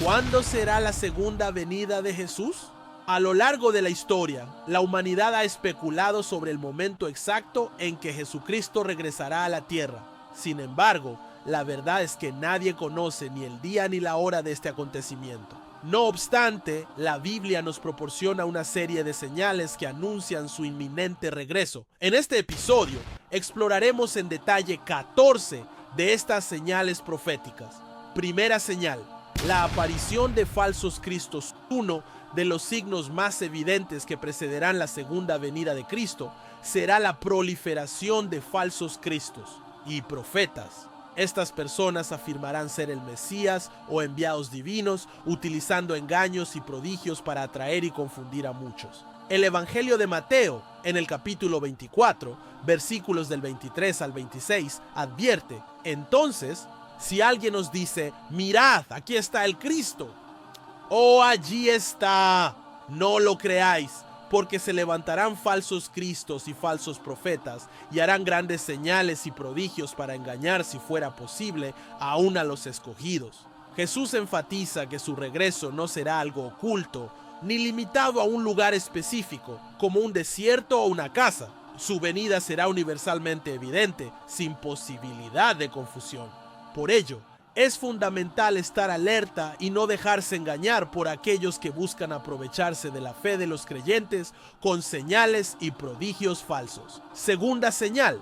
¿Cuándo será la segunda venida de Jesús? A lo largo de la historia, la humanidad ha especulado sobre el momento exacto en que Jesucristo regresará a la tierra. Sin embargo, la verdad es que nadie conoce ni el día ni la hora de este acontecimiento. No obstante, la Biblia nos proporciona una serie de señales que anuncian su inminente regreso. En este episodio, exploraremos en detalle 14 de estas señales proféticas. Primera señal: la aparición de falsos cristos. Uno de los signos más evidentes que precederán la segunda venida de Cristo será la proliferación de falsos cristos y profetas. Estas personas afirmarán ser el Mesías o enviados divinos, utilizando engaños y prodigios para atraer y confundir a muchos. El Evangelio de Mateo, en el capítulo 24, versículos del 23 al 26, advierte: entonces, si alguien os dice, mirad, aquí está el Cristo, o allí está, no lo creáis, porque se levantarán falsos cristos y falsos profetas, y harán grandes señales y prodigios para engañar, si fuera posible, aún a los escogidos. Jesús enfatiza que su regreso no será algo oculto, ni limitado a un lugar específico, como un desierto o una casa. Su venida será universalmente evidente, sin posibilidad de confusión. Por ello, es fundamental estar alerta y no dejarse engañar por aquellos que buscan aprovecharse de la fe de los creyentes con señales y prodigios falsos. Segunda señal: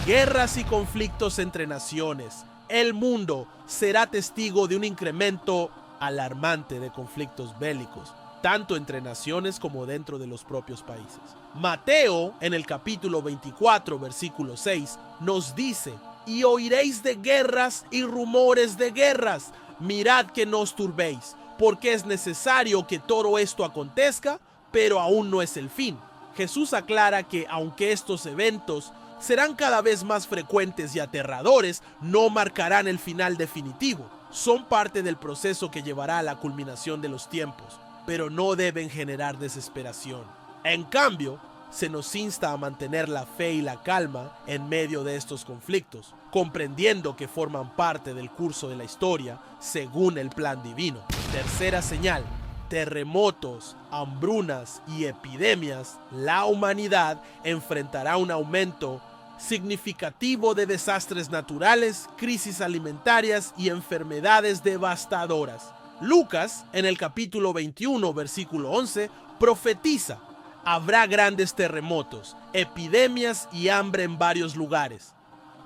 guerras y conflictos entre naciones. El mundo será testigo de un incremento alarmante de conflictos bélicos, tanto entre naciones como dentro de los propios países. Mateo, en el capítulo 24, versículo 6, nos dice: y oiréis de guerras y rumores de guerras. Mirad que no os turbéis, porque es necesario que todo esto acontezca, pero aún no es el fin. Jesús aclara que aunque estos eventos serán cada vez más frecuentes y aterradores, no marcarán el final definitivo. Son parte del proceso que llevará a la culminación de los tiempos, pero no deben generar desesperación. En cambio, se nos insta a mantener la fe y la calma en medio de estos conflictos, comprendiendo que forman parte del curso de la historia según el plan divino. Tercera señal: terremotos, hambrunas y epidemias. La humanidad enfrentará un aumento significativo de desastres naturales, crisis alimentarias y enfermedades devastadoras. Lucas, en el capítulo 21, versículo 11, profetiza: habrá grandes terremotos, epidemias y hambre en varios lugares.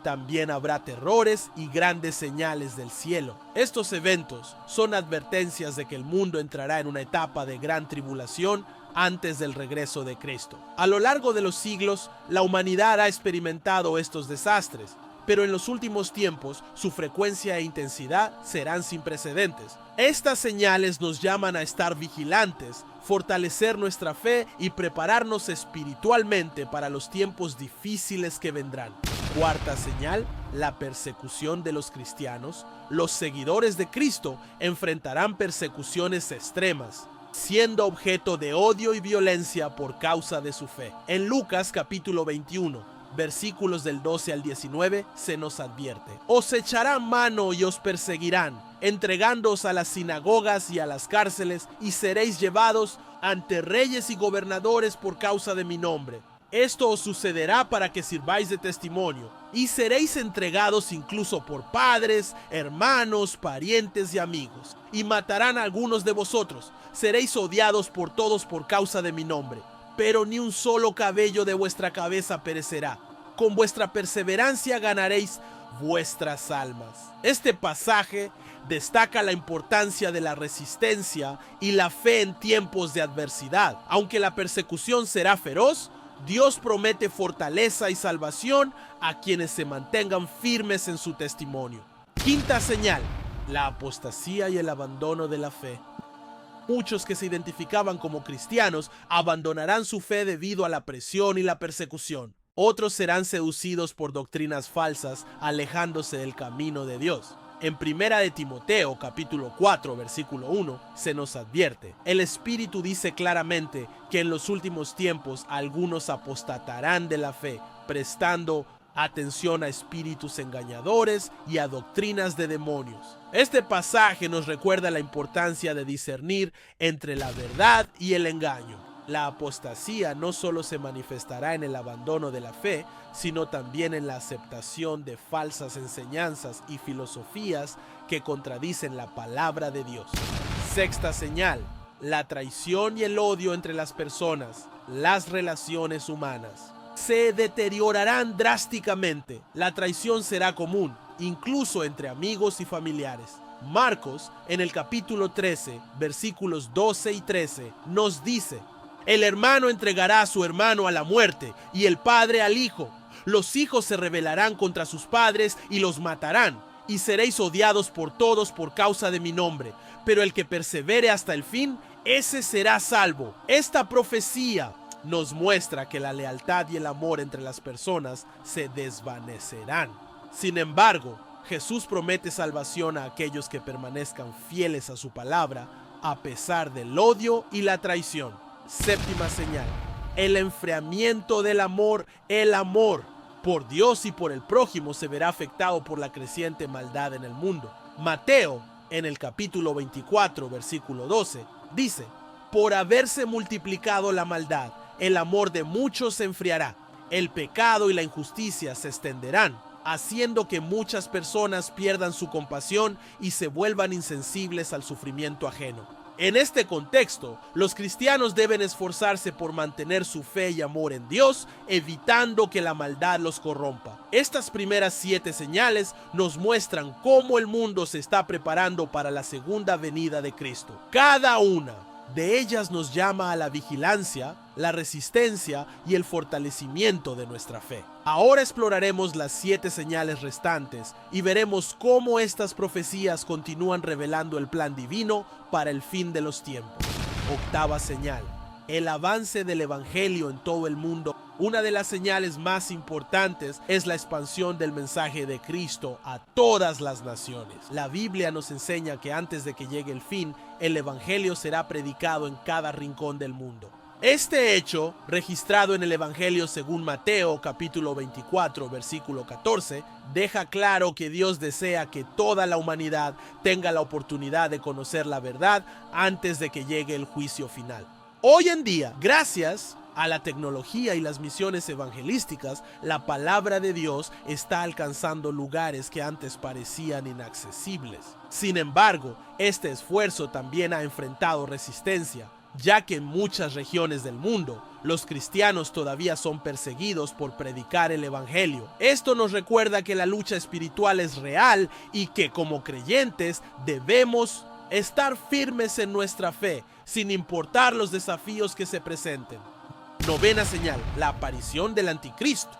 También habrá terrores y grandes señales del cielo. Estos eventos son advertencias de que el mundo entrará en una etapa de gran tribulación antes del regreso de Cristo. A lo largo de los siglos, la humanidad ha experimentado estos desastres, pero en los últimos tiempos su frecuencia e intensidad serán sin precedentes. Estas señales nos llaman a estar vigilantes, fortalecer nuestra fe y prepararnos espiritualmente para los tiempos difíciles que vendrán. Cuarta señal: la persecución de los cristianos. Los seguidores de Cristo enfrentarán persecuciones extremas, siendo objeto de odio y violencia por causa de su fe. En Lucas capítulo 21, versículos del 12 al 19, se nos advierte: os echarán mano y os perseguirán, entregándoos a las sinagogas y a las cárceles, y seréis llevados ante reyes y gobernadores por causa de mi nombre. Esto os sucederá para que sirváis de testimonio, y seréis entregados incluso por padres, hermanos, parientes y amigos, y matarán a algunos de vosotros. Seréis odiados por todos por causa de mi nombre, pero ni un solo cabello de vuestra cabeza perecerá. Con vuestra perseverancia ganaréis vuestras almas. Este pasaje destaca la importancia de la resistencia y la fe en tiempos de adversidad. Aunque la persecución será feroz, Dios promete fortaleza y salvación a quienes se mantengan firmes en su testimonio. Quinta señal: la apostasía y el abandono de la fe. Muchos que se identificaban como cristianos abandonarán su fe debido a la presión y la persecución. Otros serán seducidos por doctrinas falsas, alejándose del camino de Dios. En Primera de Timoteo, capítulo 4, versículo 1, se nos advierte: el Espíritu dice claramente que en los últimos tiempos algunos apostatarán de la fe, prestando Atención a espíritus engañadores y a doctrinas de demonios. Este pasaje nos recuerda la importancia de discernir entre la verdad y el engaño. La apostasía no solo se manifestará en el abandono de la fe, sino también en la aceptación de falsas enseñanzas y filosofías que contradicen la palabra de Dios. Sexta señal: la traición y el odio entre las personas. Las relaciones humanas se deteriorarán drásticamente. La traición será común, incluso entre amigos y familiares. Marcos, en el capítulo 13, versículos 12 y 13, nos dice: el hermano entregará a su hermano a la muerte y el padre al hijo. Los hijos se rebelarán contra sus padres y los matarán, y seréis odiados por todos por causa de mi nombre. Pero el que persevere hasta el fin, ese será salvo. Esta profecía nos muestra que la lealtad y el amor entre las personas se desvanecerán. Sin embargo, Jesús promete salvación a aquellos que permanezcan fieles a su palabra, a pesar del odio y la traición. Séptima señal: el enfriamiento del amor. El amor por Dios y por el prójimo se verá afectado por la creciente maldad en el mundo. Mateo, en el capítulo 24, versículo 12, dice: por haberse multiplicado la maldad, el amor de muchos se enfriará. El pecado y la injusticia se extenderán, haciendo que muchas personas pierdan su compasión y se vuelvan insensibles al sufrimiento ajeno. En este contexto, los cristianos deben esforzarse por mantener su fe y amor en Dios, evitando que la maldad los corrompa. Estas primeras 7 señales nos muestran cómo el mundo se está preparando para la segunda venida de Cristo. Cada una de ellas nos llama a la vigilancia, la resistencia y el fortalecimiento de nuestra fe. Ahora exploraremos las 7 señales restantes y veremos cómo estas profecías continúan revelando el plan divino para el fin de los tiempos. Octava señal: el avance del evangelio en todo el mundo. Una de las señales más importantes es la expansión del mensaje de Cristo a todas las naciones. La Biblia nos enseña que antes de que llegue el fin, el evangelio será predicado en cada rincón del mundo. Este hecho, registrado en el Evangelio según Mateo, capítulo 24, versículo 14, deja claro que Dios desea que toda la humanidad tenga la oportunidad de conocer la verdad antes de que llegue el juicio final. Hoy en día, gracias a la tecnología y las misiones evangelísticas, la palabra de Dios está alcanzando lugares que antes parecían inaccesibles. Sin embargo, este esfuerzo también ha enfrentado resistencia, ya que en muchas regiones del mundo, los cristianos todavía son perseguidos por predicar el evangelio. Esto nos recuerda que la lucha espiritual es real y que como creyentes debemos estar firmes en nuestra fe, sin importar los desafíos que se presenten. Novena señal: la aparición del anticristo.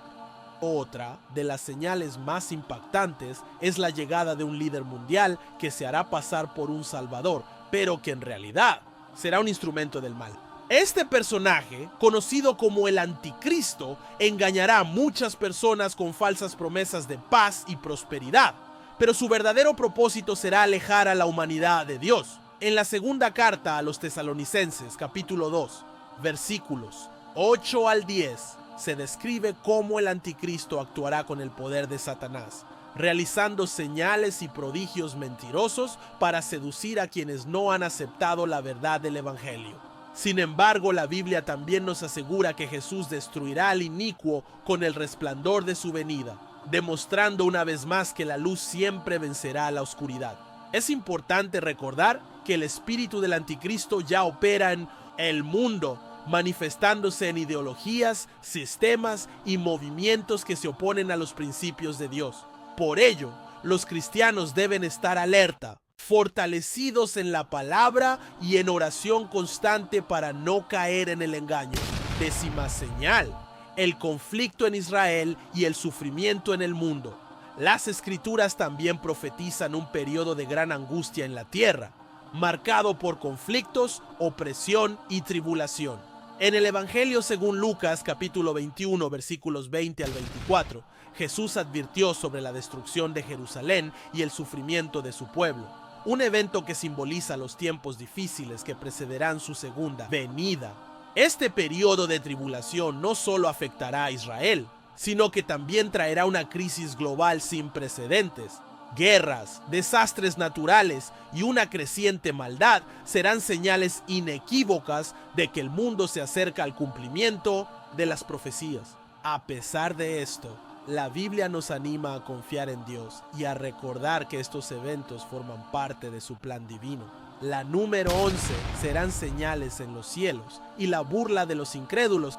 Otra de las señales más impactantes es la llegada de un líder mundial que se hará pasar por un salvador, pero que en realidad será un instrumento del mal. Este personaje, conocido como el anticristo, engañará a muchas personas con falsas promesas de paz y prosperidad, pero su verdadero propósito será alejar a la humanidad de Dios. En la segunda carta a los Tesalonicenses, capítulo 2, versículos 8 al 10, se describe cómo el anticristo actuará con el poder de Satanás, realizando señales y prodigios mentirosos para seducir a quienes no han aceptado la verdad del evangelio. Sin embargo, la Biblia también nos asegura que Jesús destruirá al inicuo con el resplandor de su venida, demostrando una vez más que la luz siempre vencerá a la oscuridad. Es importante recordar que el espíritu del anticristo ya opera en el mundo, manifestándose en ideologías, sistemas y movimientos que se oponen a los principios de Dios. Por ello, los cristianos deben estar alerta, fortalecidos en la palabra y en oración constante para no caer en el engaño. Décima señal: el conflicto en Israel y el sufrimiento en el mundo. Las escrituras también profetizan un periodo de gran angustia en la tierra, marcado por conflictos, opresión y tribulación. En el Evangelio según Lucas, capítulo 21, versículos 20 al 24, Jesús advirtió sobre la destrucción de Jerusalén y el sufrimiento de su pueblo, un evento que simboliza los tiempos difíciles que precederán su segunda venida. Este periodo de tribulación no solo afectará a Israel, sino que también traerá una crisis global sin precedentes. Guerras, desastres naturales y una creciente maldad serán señales inequívocas de que el mundo se acerca al cumplimiento de las profecías. A pesar de esto, la Biblia nos anima a confiar en Dios y a recordar que estos eventos forman parte de su plan divino. La número 11 serán señales en los cielos y la burla de los incrédulos.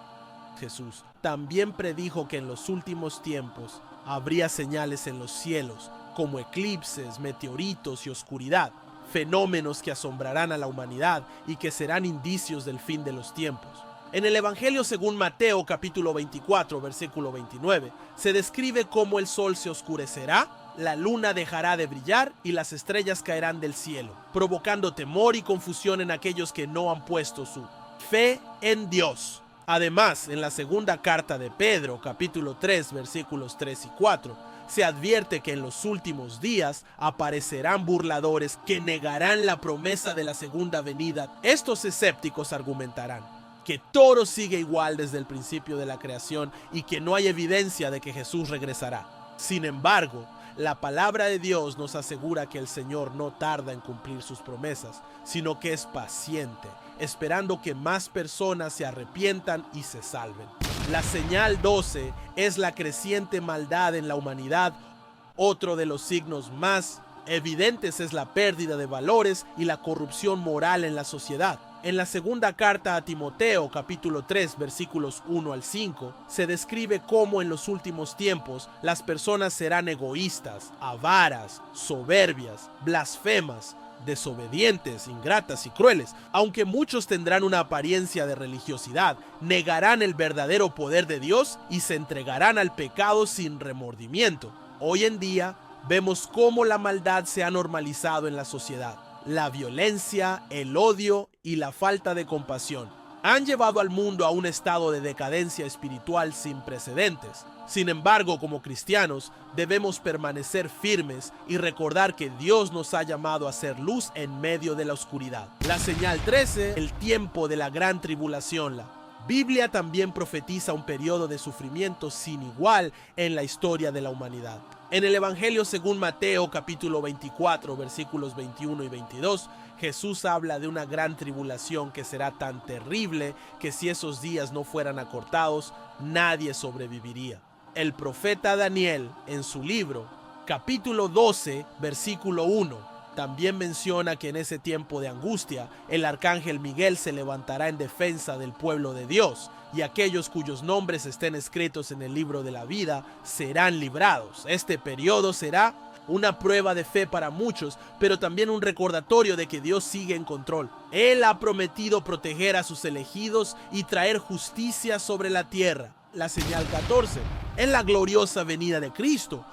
Jesús también predijo que en los últimos tiempos habría señales en los cielos, como eclipses, meteoritos y oscuridad, fenómenos que asombrarán a la humanidad y que serán indicios del fin de los tiempos. En el Evangelio según Mateo capítulo 24, versículo 29, se describe cómo el sol se oscurecerá, la luna dejará de brillar y las estrellas caerán del cielo, provocando temor y confusión en aquellos que no han puesto su fe en Dios. Además, en la segunda carta de Pedro, capítulo 3, versículos 3 y 4, se advierte que en los últimos días aparecerán burladores que negarán la promesa de la segunda venida. Estos escépticos argumentarán que todo sigue igual desde el principio de la creación y que no hay evidencia de que Jesús regresará. Sin embargo, la palabra de Dios nos asegura que el Señor no tarda en cumplir sus promesas, sino que es paciente, esperando que más personas se arrepientan y se salven. La señal 12 es la creciente maldad en la humanidad. Otro de los signos más evidentes es la pérdida de valores y la corrupción moral en la sociedad. En la segunda carta a Timoteo, capítulo 3, versículos 1 al 5, se describe cómo en los últimos tiempos las personas serán egoístas, avaras, soberbias, blasfemas, desobedientes, ingratas y crueles. Aunque muchos tendrán una apariencia de religiosidad, negarán el verdadero poder de Dios y se entregarán al pecado sin remordimiento. Hoy en día vemos cómo la maldad se ha normalizado en la sociedad. La violencia, el odio y la falta de compasión han llevado al mundo a un estado de decadencia espiritual sin precedentes. Sin embargo, como cristianos, debemos permanecer firmes y recordar que Dios nos ha llamado a ser luz en medio de la oscuridad. La señal 13, el tiempo de la gran tribulación. La Biblia también profetiza un periodo de sufrimiento sin igual en la historia de la humanidad. En el Evangelio según Mateo capítulo 24 versículos 21 y 22, Jesús habla de una gran tribulación que será tan terrible que si esos días no fueran acortados, nadie sobreviviría. El profeta Daniel, en su libro, capítulo 12, versículo 1, también menciona que en ese tiempo de angustia, el arcángel Miguel se levantará en defensa del pueblo de Dios, y aquellos cuyos nombres estén escritos en el libro de la vida serán librados. Este periodo será una prueba de fe para muchos, pero también un recordatorio de que Dios sigue en control. Él ha prometido proteger a sus elegidos y traer justicia sobre la tierra. La señal 14 es la gloriosa venida de Cristo.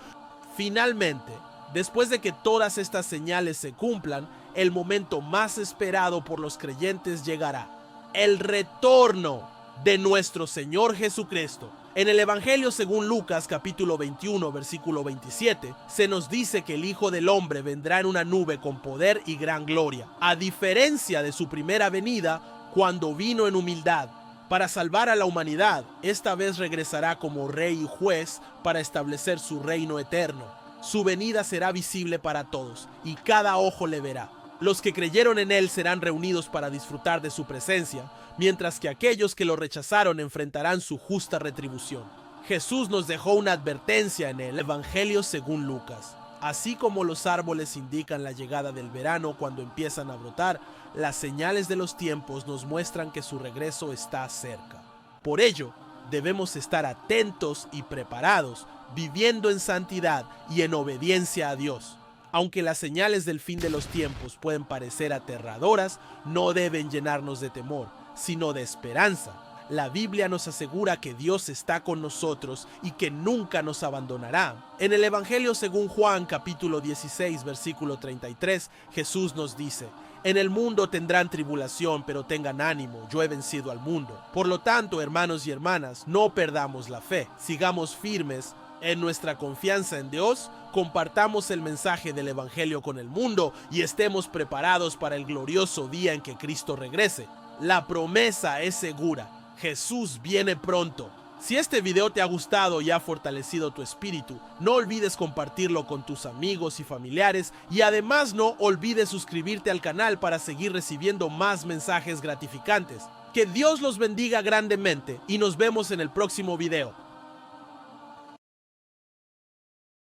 Finalmente, después de que todas estas señales se cumplan, el momento más esperado por los creyentes llegará: el retorno de nuestro Señor Jesucristo. En el Evangelio según Lucas capítulo 21 versículo 27 se nos dice que el Hijo del Hombre vendrá en una nube con poder y gran gloria. A diferencia de su primera venida, cuando vino en humildad para salvar a la humanidad, esta vez regresará como rey y juez para establecer su reino eterno. Su venida será visible para todos y cada ojo le verá. Los que creyeron en él serán reunidos para disfrutar de su presencia, mientras que aquellos que lo rechazaron enfrentarán su justa retribución. Jesús nos dejó una advertencia en el Evangelio según Lucas. Así como los árboles indican la llegada del verano cuando empiezan a brotar, las señales de los tiempos nos muestran que su regreso está cerca. Por ello, debemos estar atentos y preparados, viviendo en santidad y en obediencia a Dios. Aunque las señales del fin de los tiempos pueden parecer aterradoras, no deben llenarnos de temor, sino de esperanza. La Biblia nos asegura que Dios está con nosotros y que nunca nos abandonará. En el Evangelio según Juan capítulo 16 versículo 33, Jesús nos dice: en el mundo tendrán tribulación, pero tengan ánimo, yo he vencido al mundo. Por lo tanto, hermanos y hermanas, no perdamos la fe, sigamos firmes en nuestra confianza en Dios, compartamos el mensaje del Evangelio con el mundo y estemos preparados para el glorioso día en que Cristo regrese. La promesa es segura: Jesús viene pronto. Si este video te ha gustado y ha fortalecido tu espíritu, no olvides compartirlo con tus amigos y familiares y además no olvides suscribirte al canal para seguir recibiendo más mensajes gratificantes. Que Dios los bendiga grandemente y nos vemos en el próximo video.